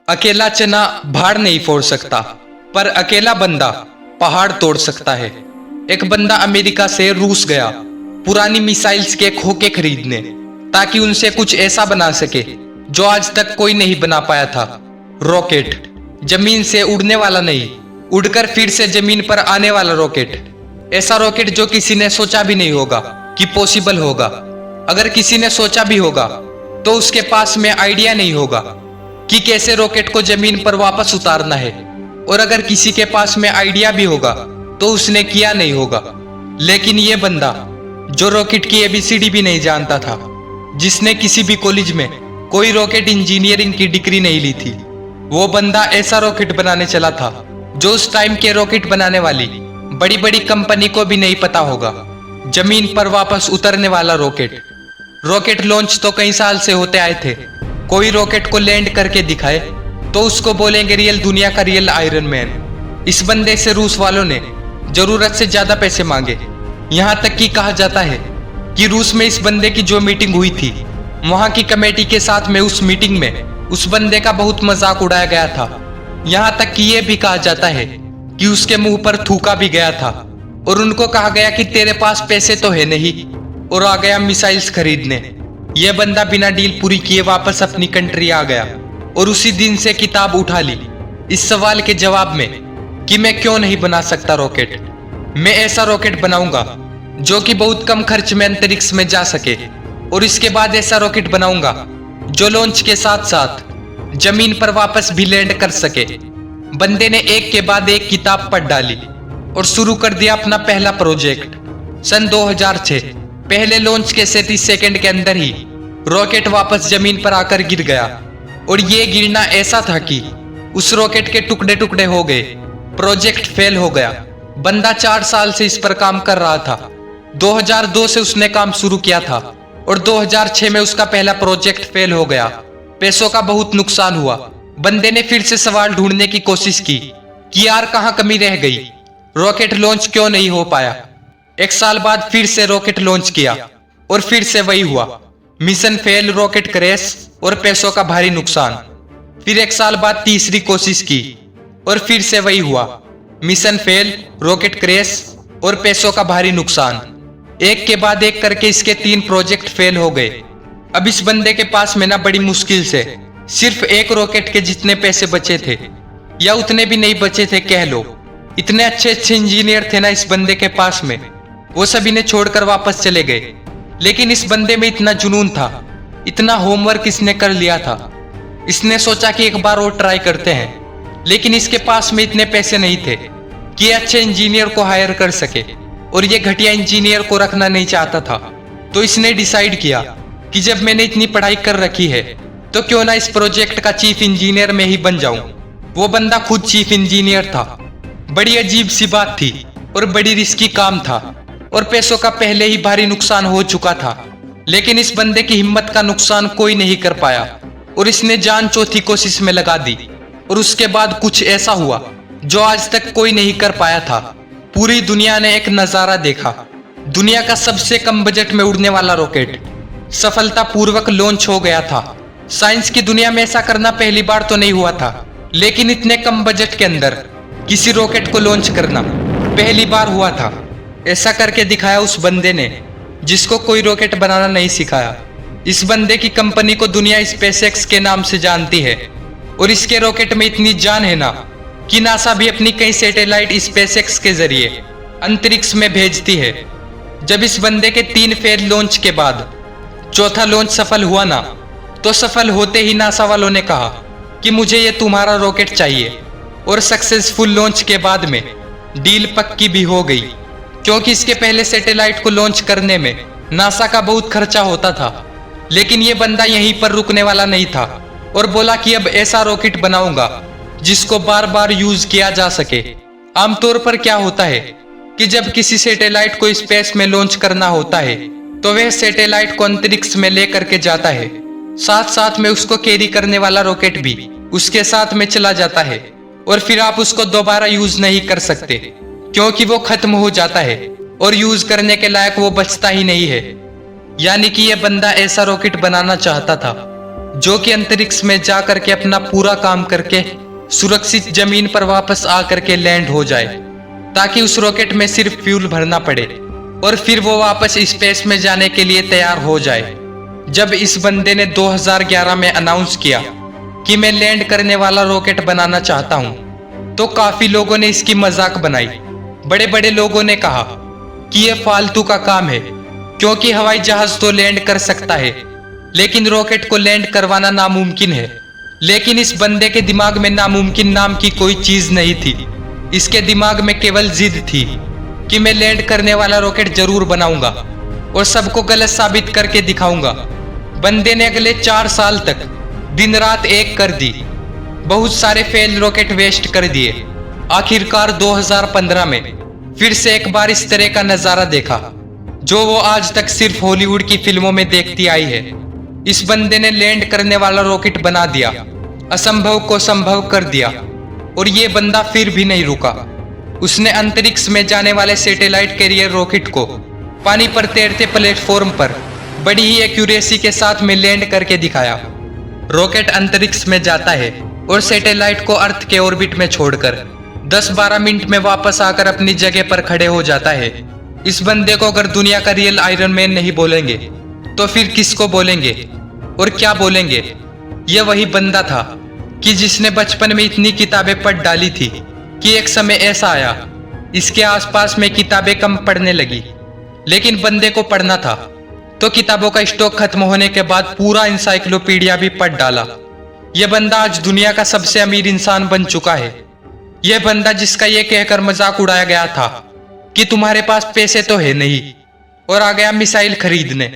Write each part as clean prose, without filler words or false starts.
अकेला चना भाड़ नहीं फोड़ सकता, पर अकेला बंदा पहाड़ तोड़ सकता है। एक बंदा अमेरिका से रूस गया पुरानी मिसाइल्स के खोखे खरीदने, ताकि उनसे कुछ ऐसा बना सके जो आज तक कोई नहीं बना पाया था। रॉकेट, जमीन से उड़ने वाला नहीं, उड़कर फिर से जमीन पर आने वाला रॉकेट। ऐसा रॉकेट जो किसी ने सोचा भी नहीं होगा कि पॉसिबल होगा। अगर किसी ने सोचा भी होगा तो उसके पास में आइडिया नहीं होगा कि कैसे रॉकेट को जमीन पर वापस उतारना है। और अगर किसी के पास में आइडिया भी होगा तो उसने किया नहीं होगा। लेकिन ये बंदा जो रॉकेट की एबीसीडी भी नहीं जानता था, जिसने किसी भी कॉलेज में कोई रॉकेट इंजीनियरिंग की डिग्री नहीं ली थी, वो बंदा ऐसा रॉकेट बनाने चला था जो उस टाइम के रॉकेट बनाने वाली बड़ी बड़ी कंपनी को भी नहीं पता होगा। जमीन पर वापस उतरने वाला रॉकेट। रॉकेट लॉन्च तो कई साल से होते आए थे। कोई रॉकेट को लैंड करके दिखाए तो उसको बोलेंगे रियल दुनिया का रियल आयरन मैन। इस बंदे से रूस वालों ने जरूरत से ज्यादा पैसे मांगे। यहाँ तक कि कहा जाता है कि रूस में इस बंदे की जो मीटिंग हुई थी, वहां की कमेटी के साथ में उस मीटिंग में उस बंदे का बहुत मजाक उड़ाया गया था। यहाँ तक कि यह भी कहा जाता है कि उसके मुंह पर थूका भी गया था और उनको कहा गया कि तेरे पास पैसे तो है नहीं, और आ गया मिसाइल्स खरीदने। यह बंदा बिना डील पूरी किए वापस अपनी कंट्री आ गया और उसी दिन से किताब उठा ली इस सवाल के जवाब में कि मैं क्यों नहीं बना सकता रॉकेट। मैं ऐसा रॉकेट बनाऊंगा जो कि बहुत कम खर्च में अंतरिक्ष में जा सके, और इसके बाद ऐसा रॉकेट बनाऊंगा जो लॉन्च के साथ साथ जमीन पर वापस भी लैंड कर सके। बंदे ने एक के बाद एक किताब पढ़ डाली और शुरू कर दिया अपना पहला प्रोजेक्ट। सन 2006 पहले लॉन्च के 37 सेकंड के अंदर ही रॉकेट वापस जमीन पर आकर गिर गया, और ये गिरना ऐसा था कि उस रॉकेट के टुकड़े टुकड़े हो गए। प्रोजेक्ट फेल हो गया। बंदा 4 साल से इस पर काम कर रहा था। 2002 से उसने काम शुरू किया था और 2006 में उसका पहला प्रोजेक्ट फेल हो गया। पैसों का बहुत नुकसान हुआ। बंदे ने फिर से सवाल ढूंढने की कोशिश की कि यार कहाँ कमी रह गई, रॉकेट लॉन्च क्यों नहीं हो पाया। 1 साल बाद फिर से रॉकेट लॉन्च किया और फिर से वही हुआ, मिशन फेल, रॉकेट क्रैश और पैसों का भारी नुकसान। फिर 1 साल बाद तीसरी कोशिश की और फिर से वही हुआ, मिशन फेल, रॉकेट क्रैश और पैसों का भारी नुकसान। एक के बाद एक करके इसके 3 प्रोजेक्ट फेल हो गए। अब इस बंदे के पास में ना बड़ी मुश्किल से सिर्फ एक रॉकेट के जितने पैसे बचे थे, या उतने भी नहीं बचे थे कह लो। इतने अच्छे अच्छे इंजीनियर थे ना इस बंदे के पास में, वो सभी ने छोड़कर वापस चले गए। लेकिन इस बंदे में इतना जुनून था, इतना होमवर्क इसने कर लिया था। इसने सोचा कि एक बार और ट्राई करते हैं, लेकिन इसके पास में इतने पैसे नहीं थे कि अच्छे इंजीनियर को हायर कर सके, और ये घटिया इंजीनियर को रखना नहीं चाहता था। तो इसने डिसाइड किया कि जब मैंने इतनी पढ़ाई कर रखी है तो क्यों ना इस प्रोजेक्ट का चीफ इंजीनियर में ही बन जाऊं। वो बंदा खुद चीफ इंजीनियर था। बड़ी अजीब सी बात थी और बड़ी रिस्की काम था, और पैसों का पहले ही भारी नुकसान हो चुका था। लेकिन इस बंदे की हिम्मत का नुकसान कोई नहीं कर पाया, और इसने जान चौथी कोशिश में लगा दी। और उसके बाद कुछ ऐसा हुआ जो आज तक कोई नहीं कर पाया था। पूरी दुनिया ने एक नजारा देखा। दुनिया का सबसे कम बजट में उड़ने वाला रॉकेट सफलतापूर्वक लॉन्च हो गया था। साइंस की दुनिया में ऐसा करना पहली बार तो नहीं हुआ था, लेकिन इतने कम बजट के अंदर किसी रॉकेट को लॉन्च करना पहली बार हुआ था। ऐसा करके दिखाया उस बंदे ने जिसको कोई रॉकेट बनाना नहीं सिखाया। इस बंदे की कंपनी को दुनिया स्पेसएक्स के नाम से जानती है, और इसके रॉकेट में इतनी जान है ना कि नासा भी अपनी कई सैटेलाइट स्पेसएक्स के जरिए अंतरिक्ष में भेजती है। जब इस बंदे के 3 फेल लॉन्च के बाद चौथा लॉन्च सफल हुआ ना, तो सफल होते ही नासा वालों ने कहा कि मुझे ये तुम्हारा रॉकेट चाहिए। और सक्सेसफुल लॉन्च के बाद में डील पक्की भी हो गई, क्योंकि इसके पहले सैटेलाइट को लॉन्च करने में नासा का बहुत खर्चा होता था। लेकिन ये बंदा यहीं पर रुकने वाला नहीं था और बोला कि अब ऐसा रॉकेट बनाऊंगा जिसको बार बार यूज किया जा सके। आमतौर पर क्या होता है कि जब किसी सैटेलाइट को स्पेस में लॉन्च करना होता है तो वह सैटेलाइट को अंतरिक्ष में लेकर के जाता है, साथ साथ में उसको कैरी करने वाला रॉकेट भी उसके साथ में चला जाता है, और फिर आप उसको दोबारा यूज नहीं कर सकते क्योंकि वो खत्म हो जाता है और यूज करने के लायक वो बचता ही नहीं है। यानी कि यह बंदा ऐसा रॉकेट बनाना चाहता था जो कि अंतरिक्ष में जा करके अपना पूरा काम करके सुरक्षित जमीन पर वापस आ करके लैंड हो जाए, ताकि उस रॉकेट में सिर्फ फ्यूल भरना पड़े और फिर वो वापस स्पेस में जाने के लिए तैयार हो जाए। जब इस बंदे ने 2011 में अनाउंस किया कि मैं लैंड करने वाला रॉकेट बनाना चाहता हूं, तो काफी लोगों ने इसकी मजाक बनाई। बड़े बड़े लोगों ने कहा कि यह फालतू का काम है, क्योंकि हवाई जहाज तो लैंड कर सकता है लेकिन रॉकेट को लैंड करवाना नामुमकिन है। लेकिन इस बंदे के दिमाग में नामुमकिन नाम की कोई चीज नहीं थी। इसके दिमाग में केवल जिद थी कि मैं लैंड करने वाला रॉकेट जरूर बनाऊंगा और सबको गलत साबित करके दिखाऊंगा। बंदे ने अगले 4 साल तक दिन रात एक कर दी, बहुत सारे फेल रॉकेट वेस्ट कर दिए। आखिरकार 2015 में फिर से एक बार इस तरह का नजारा देखा, जो वो आज तक सिर्फ हॉलीवुड की फिल्मों में देखती आई है। इस बंदे ने लैंड करने वाला रॉकेट बना दिया, असंभव को संभव कर दिया, और ये बंदा फिर भी नहीं रुका। उसने अंतरिक्ष में जाने वाले सैटेलाइट कैरियर रॉकेट को पानी पर तैरते प्लेटफॉर्म पर बड़ी ही एक्यूरेसी के साथ में लैंड करके दिखाया। रॉकेट अंतरिक्ष में जाता है और सैटेलाइट को अर्थ के ऑर्बिट में छोड़कर 10-12 मिनट में वापस आकर अपनी जगह पर खड़े हो जाता है। इस बंदे को अगर दुनिया का रियल आयरन मैन नहीं बोलेंगे तो फिर किसको बोलेंगे और क्या बोलेंगे? यह वही बंदा था कि जिसने बचपन में इतनी किताबें पढ़ डाली थी कि एक समय ऐसा आया इसके आसपास में किताबें कम पढ़ने लगी, लेकिन बंदे को पढ़ना था तो किताबों का स्टॉक खत्म होने के बाद पूरा इंसाइक्लोपीडिया भी पढ़ डाला। यह बंदा आज दुनिया का सबसे अमीर इंसान बन चुका है। यह बंदा जिसका यह कहकर मजाक उड़ाया गया था कि तुम्हारे पास पैसे तो है नहीं, और आ गया मिसाइल खरीदने।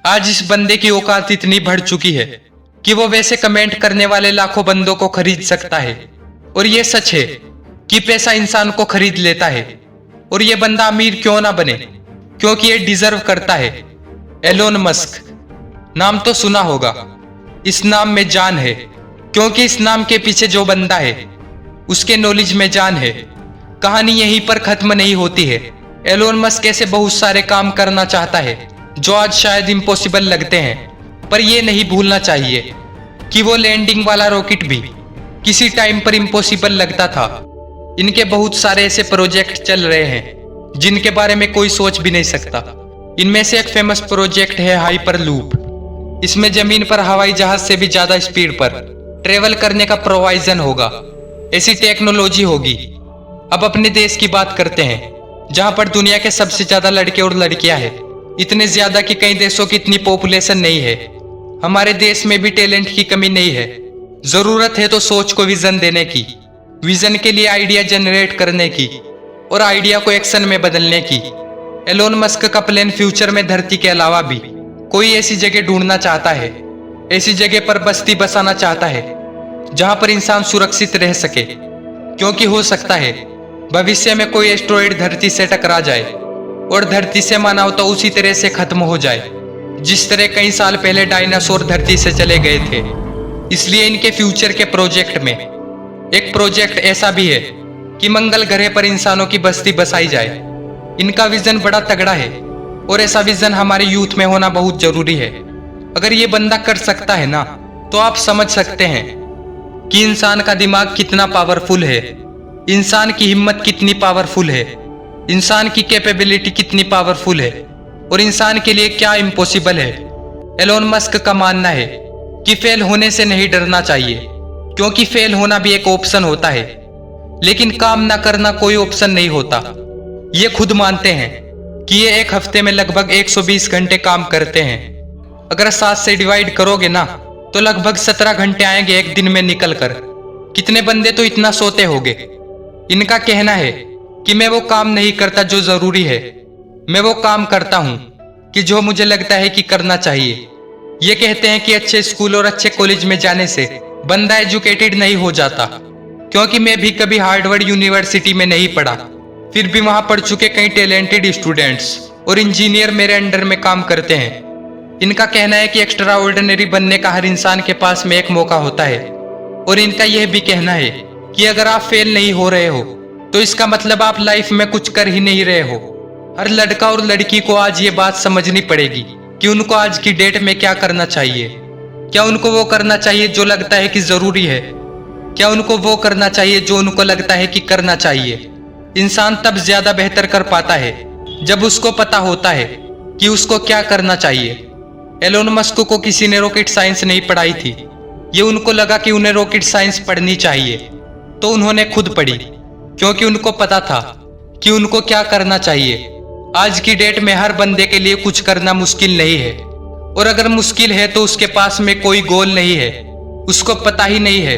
आज इस बंदे की औकात इतनी बढ़ चुकी है कि वो वैसे कमेंट करने वाले लाखों बंदों को खरीद सकता है। और ये सच है कि पैसा इंसान को खरीद लेता है। और ये बंदा अमीर क्यों ना बने, क्योंकि ये डिजर्व करता है। एलोन मस्क नाम तो सुना होगा, इस नाम में जान है, क्योंकि इस नाम के पीछे जो बंदा है उसके नॉलेज में जान है। कहानी यहीं पर खत्म नहीं होती है। एलोन मस्क ऐसे बहुत सारे काम करना चाहता है जो आज शायद इम्पॉसिबल लगते हैं, पर यह नहीं भूलना चाहिए कि वो लैंडिंग वाला रॉकेट भी किसी टाइम पर इम्पॉसिबल लगता था। इनके बहुत सारे ऐसे प्रोजेक्ट चल रहे हैं जिनके बारे में कोई सोच भी नहीं सकता। इनमें से एक फेमस प्रोजेक्ट है हाइपर लूप। इसमें जमीन पर हवाई जहाज से भी ज्यादा स्पीड पर ट्रेवल करने का प्रोवाइजन होगा। ऐसी टेक्नोलॉजी होगी। अब अपने देश की बात करते हैं, जहां पर दुनिया के सबसे ज्यादा लड़के और लड़कियां हैं, इतने ज्यादा कि कई देशों की इतनी पॉपुलेशन नहीं है। हमारे देश में भी टैलेंट की कमी नहीं है। जरूरत है तो सोच को विजन देने की, विजन के लिए आइडिया जनरेट करने की, और आइडिया को एक्शन में बदलने की। एलोन मस्क का प्लान फ्यूचर में धरती के अलावा भी कोई ऐसी जगह ढूंढना चाहता है, ऐसी जगह पर बस्ती बसाना चाहता है जहां पर इंसान सुरक्षित रह सके, क्योंकि हो सकता है भविष्य में कोई एस्टेरॉयड धरती से टकरा जाए और धरती से मानवता उसी तरह से खत्म हो जाए जिस तरह कई साल पहले डायनासोर धरती से चले गए थे। इसलिए इनके फ्यूचर के प्रोजेक्ट में एक प्रोजेक्ट ऐसा भी है कि मंगल ग्रह पर इंसानों की बस्ती बसाई जाए। इनका विजन बड़ा तगड़ा है और ऐसा विजन हमारे यूथ में होना बहुत जरूरी है। अगर ये बंदा कर सकता है ना, तो आप समझ सकते हैं कि इंसान का दिमाग कितना पावरफुल है, इंसान की हिम्मत कितनी पावरफुल है, इंसान की कैपेबिलिटी कितनी पावरफुल है, और इंसान के लिए क्या इम्पॉसिबल है। एलोन मस्क का मानना है कि फेल होने से नहीं डरना चाहिए, क्योंकि फेल होना भी एक ऑप्शन होता है, लेकिन काम ना करना कोई ऑप्शन नहीं होता। ये खुद मानते हैं कि ये एक हफ्ते में लगभग 120 घंटे काम करते हैं। अगर 7 से डिवाइड करोगे ना, तो लगभग 17 घंटे आएंगे एक दिन में निकल कर। कितने बंदे तो इतना सोते होंगे। इनका कहना है कि मैं वो काम नहीं करता जो जरूरी है, मैं वो काम करता हूं कि जो मुझे लगता है कि करना चाहिए। ये कहते हैं कि अच्छे स्कूल और अच्छे कॉलेज में जाने से बंदा एजुकेटेड नहीं हो जाता, क्योंकि मैं भी कभी हार्वर्ड यूनिवर्सिटी में नहीं पढ़ा, फिर भी वहां पढ़ चुके कई टैलेंटेड स्टूडेंट्स और इंजीनियर मेरे अंडर में काम करते हैं। इनका कहना है कि एक्स्ट्रा ऑर्डिनरी बनने का हर इंसान के पास में एक मौका होता है, और इनका यह भी कहना है कि अगर आप फेल नहीं हो रहे हो तो इसका मतलब आप लाइफ में कुछ कर ही नहीं रहे हो। हर लड़का और लड़की को आज ये बात समझनी पड़ेगी कि उनको आज की डेट में क्या करना चाहिए। क्या उनको वो करना चाहिए जो लगता है कि जरूरी है? क्या उनको वो करना चाहिए जो उनको लगता है कि करना चाहिए? इंसान तब ज्यादा बेहतर कर पाता है जब उसको पता होता है कि उसको क्या करना चाहिए। एलोन मस्क को किसी ने रॉकेट साइंस नहीं पढ़ाई थी। ये उनको लगा कि उन्हें रॉकेट साइंस पढ़नी चाहिए, तो उन्होंने खुद पढ़ी, क्योंकि उनको पता था कि उनको क्या करना चाहिए। आज की डेट में हर बंदे के लिए कुछ करना मुश्किल नहीं है, और अगर मुश्किल है तो उसके पास में कोई गोल नहीं है। उसको पता ही नहीं है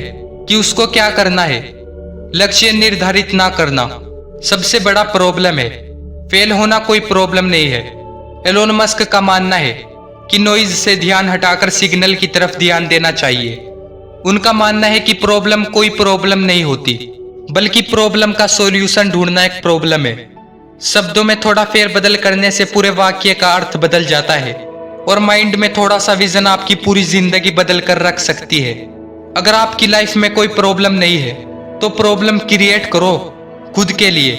कि उसको क्या करना है। लक्ष्य निर्धारित ना करना सबसे बड़ा प्रॉब्लम है। फेल होना कोई प्रॉब्लम नहीं है। एलोन मस्क का मानना है कि नॉइज से ध्यान हटाकर सिग्नल की तरफ ध्यान देना चाहिए। उनका मानना है कि प्रॉब्लम कोई प्रॉब्लम नहीं होती, बल्कि प्रॉब्लम का सॉल्यूशन ढूंढना एक प्रॉब्लम है। शब्दों में थोड़ा फेरबदल करने से पूरे वाक्य का अर्थ बदल जाता है, और माइंड में थोड़ा सा विजन आपकी पूरी जिंदगी बदल कर रख सकती है। अगर आपकी लाइफ में कोई प्रॉब्लम नहीं है तो प्रॉब्लम क्रिएट करो खुद के लिए।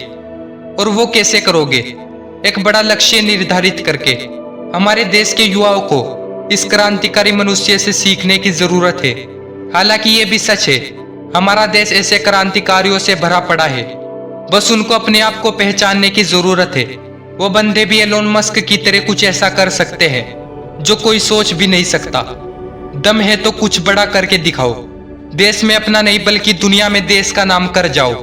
और वो कैसे करोगे? एक बड़ा लक्ष्य निर्धारित करके। हमारे देश के युवाओं को इस क्रांतिकारी मनुष्य से सीखने की जरूरत है। हालांकि ये भी सच है, हमारा देश ऐसे क्रांतिकारियों से भरा पड़ा है, बस उनको अपने आप को पहचानने की जरूरत है। वो बंदे भी एलोन मस्क की तरह कुछ ऐसा कर सकते हैं जो कोई सोच भी नहीं सकता। दम है तो कुछ बड़ा करके दिखाओ। देश में अपना नहीं बल्कि दुनिया में देश का नाम कर जाओ।